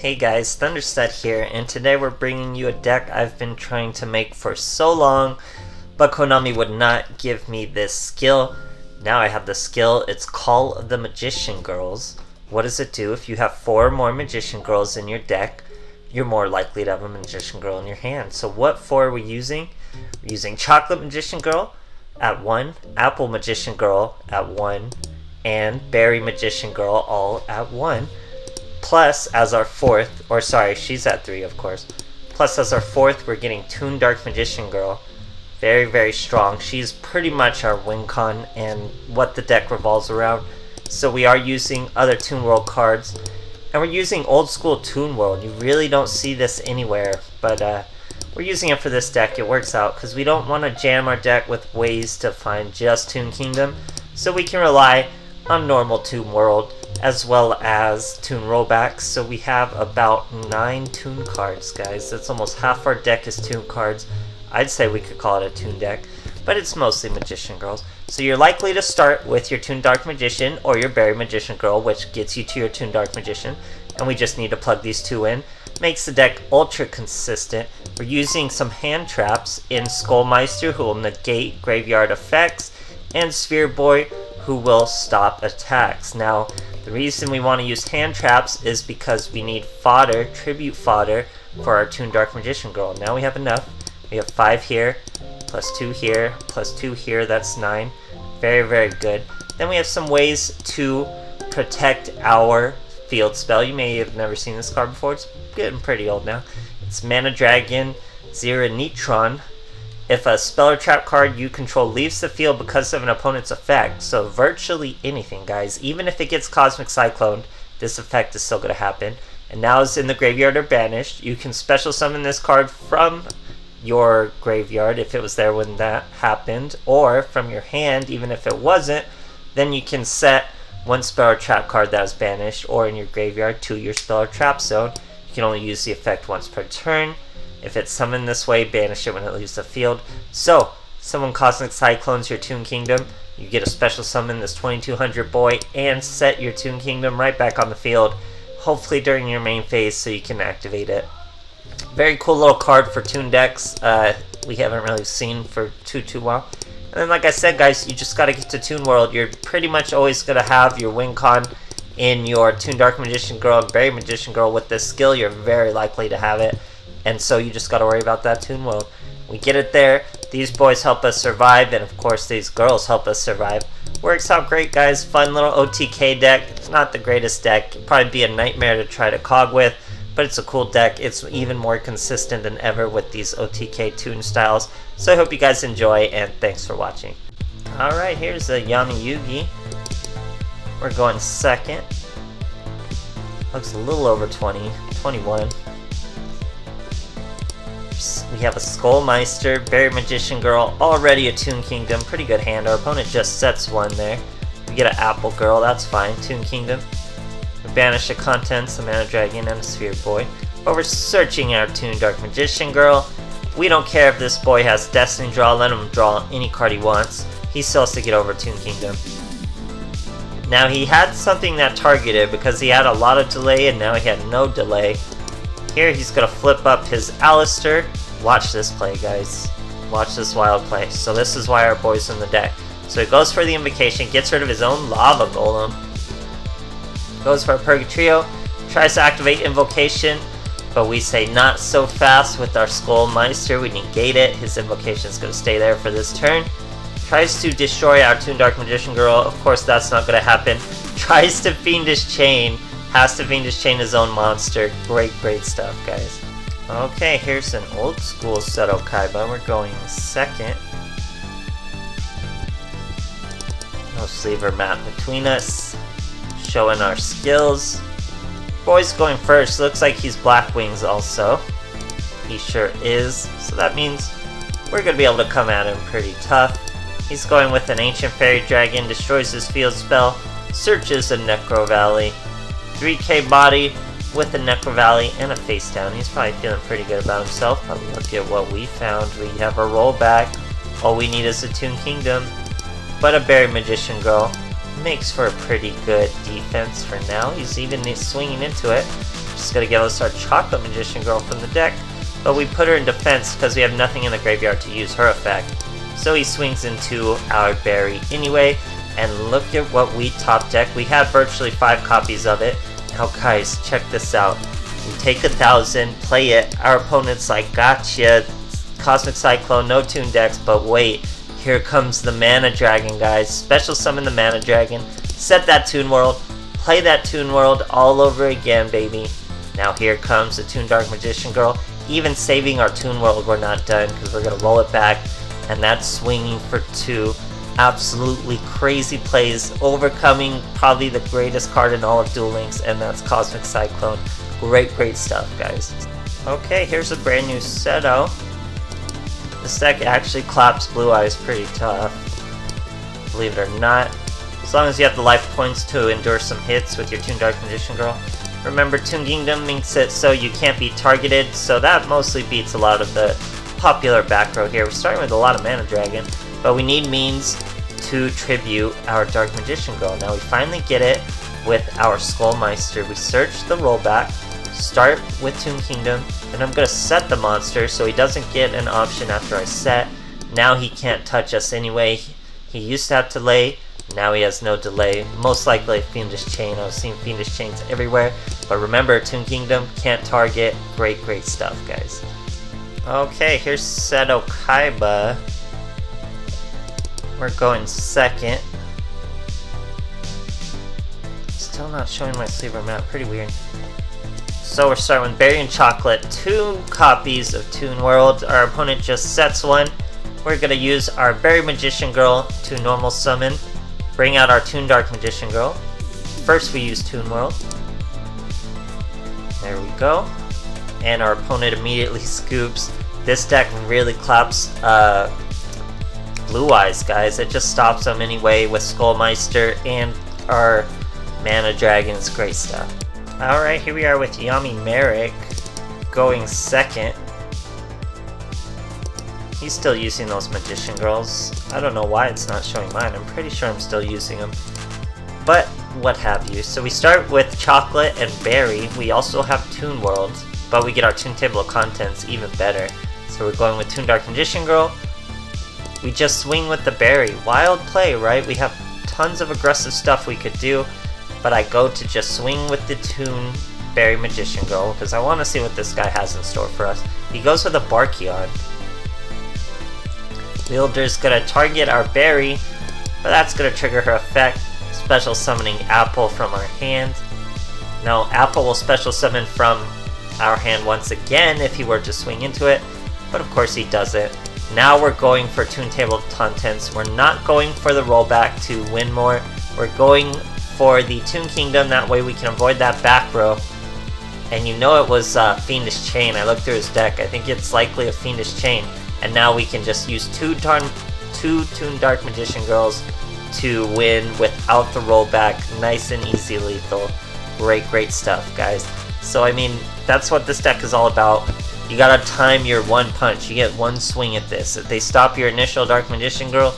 Hey guys, Thunderset here, and today we're bringing you a deck I've been trying to make for so long, but Konami would not give me this skill. Now I have the skill. It's Call of the Magician Girls. What does it do? If you have 4 more Magician Girls in your deck, you're more likely to have a Magician Girl in your hand. So what 4 are we using? We're using Chocolate Magician Girl at 1, Apple Magician Girl at 1, and Berry Magician Girl all at 1. Plus, as our 4th, or sorry, she's at 3 of course. Plus, as our 4th, we're getting Toon Dark Magician Girl. Very, very strong. She's pretty much our win con and what the deck revolves around. So we are using other Toon World cards. And we're using old school Toon World. You really don't see this anywhere. But we're using it for this deck. It works out because we don't want to jam our deck with ways to find just Toon Kingdom. So we can rely on normal Toon World as well as Toon rollbacks. So we have about 9 Toon cards, guys. That's almost half our deck is Toon cards. I'd say we could call it a Toon deck, but it's mostly Magician Girls. So you're likely to start with your Toon Dark Magician or your Berry Magician Girl, which gets you to your Toon Dark Magician, and we just need to plug these 2 in. Makes the deck ultra consistent. We're using some hand traps in Skullmeister, who will negate graveyard effects, and Sphere Boy, who will stop attacks. Now, the reason we want to use hand traps is because we need fodder, tribute fodder, for our Toon Dark Magician Girl. Now we have enough. We have 5 here, plus 2 here, plus 2 here, that's 9. Very, very good. Then we have some ways to protect our field spell. You may have never seen this card before. It's getting pretty old now. It's Mana Dragon, Neutron. If a spell or trap card you control leaves the field because of an opponent's effect, so virtually anything, guys, even if it gets Cosmic Cycloned, this effect is still going to happen. And now it's in the graveyard or banished. You can special summon this card from your graveyard if it was there when that happened, or from your hand even if it wasn't. Then you can set 1 spell or trap card that was banished or in your graveyard to your spell or trap zone. You can only use the effect once per turn. If it's summoned this way, banish it when it leaves the field. So, someone Cosmic Cyclones your Toon Kingdom, you get a special summon this 2200 boy and set your Toon Kingdom right back on the field, hopefully during your main phase so you can activate it. Very cool little card for Toon decks. We haven't really seen for too while. And then like I said, guys, you just got to get to Toon World. You're pretty much always going to have your win con in your Toon Dark Magician Girl and Berry Magician Girl. With this skill, you're very likely to have it. And so you just got to worry about that Toon World. We get it there. These boys help us survive, and of course these girls help us survive. Works out great, guys. Fun little OTK deck. It's not the greatest deck. It'd probably be a nightmare to try to cog with, but it's a cool deck. It's even more consistent than ever with these OTK Toon styles. So I hope you guys enjoy, and thanks for watching. Alright, here's a Yami Yugi. We're going second. Looks a little over 20. 21. We have a Skullmeister, Berry Magician Girl, already a Toon Kingdom, pretty good hand. Our opponent just sets 1 there. We get an Apple Girl, that's fine, Toon Kingdom. We banish the contents, a Mana Dragon, and a Sphere Boy. But we're searching our Toon Dark Magician Girl. We don't care if this boy has Destiny Draw, let him draw any card he wants. He still has to get over Toon Kingdom. Now he had something that targeted because he had a lot of delay and now he had no delay. Here he's going to flip up his Alistair. Watch this play, guys. Watch this wild play. So this is why our boy's in the deck. So he goes for the Invocation, gets rid of his own Lava Golem. Goes for a Purgatrio, tries to activate Invocation, but we say not so fast with our Skullmeister. We negate it. His Invocation is going to stay there for this turn. Tries to destroy our Toon Dark Magician Girl. Of course that's not going to happen. Tries to Fiendish Chain. Has to Fiendish Chain his own monster. Great stuff, guys. Okay, here's an old school Seto Kaiba. We're going second. No sleever map between us. Showing our skills. Boy's going first. Looks like he's Black Wings also. He sure is. So that means we're going to be able to come at him pretty tough. He's going with an Ancient Fairy Dragon. Destroys his field spell. Searches a Necro Valley. 3k body with a Necro Valley and a face down. He's probably feeling pretty good about himself. But look at what we found. We have a rollback. All we need is a Toon Kingdom. But a Berry Magician Girl makes for a pretty good defense for now. He's even swinging into it. Just gonna give us our Chocolate Magician Girl from the deck, but we put her in defense because we have nothing in the graveyard to use her effect. So he swings into our Berry anyway, and look at what we top deck. We have virtually 5 copies of it. Now guys, check this out. We take 1,000, play it, our opponent's like, gotcha, Cosmic Cyclone, no Toon decks, but wait, here comes the Mana Dragon, guys. Special summon the Mana Dragon, set that Toon World, play that Toon World all over again, baby. Now here comes the Toon Dark Magician Girl. Even saving our Toon World, we're not done, because we're going to roll it back, and that's swinging for 2. Absolutely crazy plays, overcoming probably the greatest card in all of Duel Links, and that's Cosmic Cyclone. Great stuff, guys. Okay, here's a brand new Seto. This deck actually claps Blue Eyes pretty tough, believe it or not. As long as you have the life points to endure some hits with your Toon Dark Magician Girl. Remember, Toon Kingdom makes it so you can't be targeted, so that mostly beats a lot of the popular back row here. We're starting with a lot of Mana Dragon, but we need means to tribute our Dark Magician Girl. Now we finally get it with our Skullmeister. We search the rollback, start with Toon Kingdom, and I'm going to set the monster so he doesn't get an option after I set. Now he can't touch us anyway. He used to have delay, now he has no delay. Most likely a Fiendish Chain. I was seeing Fiendish Chains everywhere. But remember, Toon Kingdom can't target. Great stuff, guys. Okay, here's Seto Kaiba. We're going second. Still not showing my sleeper map, pretty weird. So we're starting with Berry and Chocolate, 2 copies of Toon World. Our opponent just sets one. We're going to use our Berry Magician Girl to normal summon. Bring out our Toon Dark Magician Girl. First we use Toon World. There we go. And our opponent immediately scoops. This deck really claps Blue Eyes, guys. It just stops them anyway with Skullmeister and our Mana Dragon. It's great stuff. Alright, here we are with Yami Merrick going second. He's still using those Magician Girls. I don't know why it's not showing mine. I'm pretty sure I'm still using them. But what have you. So we start with Chocolate and Berry. We also have Toon World, but we get our Toon Table of Contents even better. So we're going with Toon Dark Magician Girl. We just swing with the Berry. Wild play, right? We have tons of aggressive stuff we could do, but I go to just swing with the Toon Berry Magician Girl because I want to see what this guy has in store for us. He goes with a Barkion. Wielder's gonna target our Berry, but that's gonna trigger her effect. Special summoning Apple from our hand. Now Apple will special summon from our hand once again if he were to swing into it, but of course he doesn't. Now we're going for Toon Table of Contents. We're not going for the rollback to win more. We're going for the Toon Kingdom, that way we can avoid that back row. And you know it was Fiendish Chain. I looked through his deck. I think it's likely a Fiendish Chain. And now we can just use two Toon Dark Magician Girls to win without the rollback. Nice and easy lethal. Great stuff, guys. So I mean, that's what this deck is all about. You gotta time your one punch. You get one swing at this. If they stop your initial Dark Magician Girl,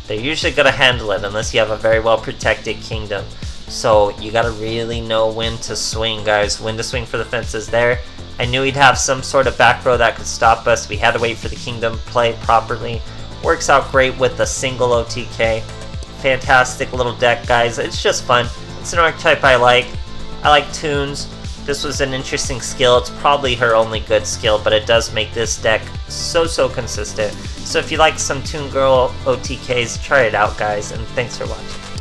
they're usually gonna handle it unless you have a very well protected kingdom. So you gotta really know when to swing, guys. When to swing for the fences there. I knew he'd have some sort of back row that could stop us. We had to wait for the kingdom play properly. Works out great with a single OTK. Fantastic little deck, guys. It's just fun. It's an archetype I like. I like Toons. This was an interesting skill. It's probably her only good skill, but it does make this deck so consistent. So if you like some Toon Girl OTKs, try it out, guys, and thanks for watching.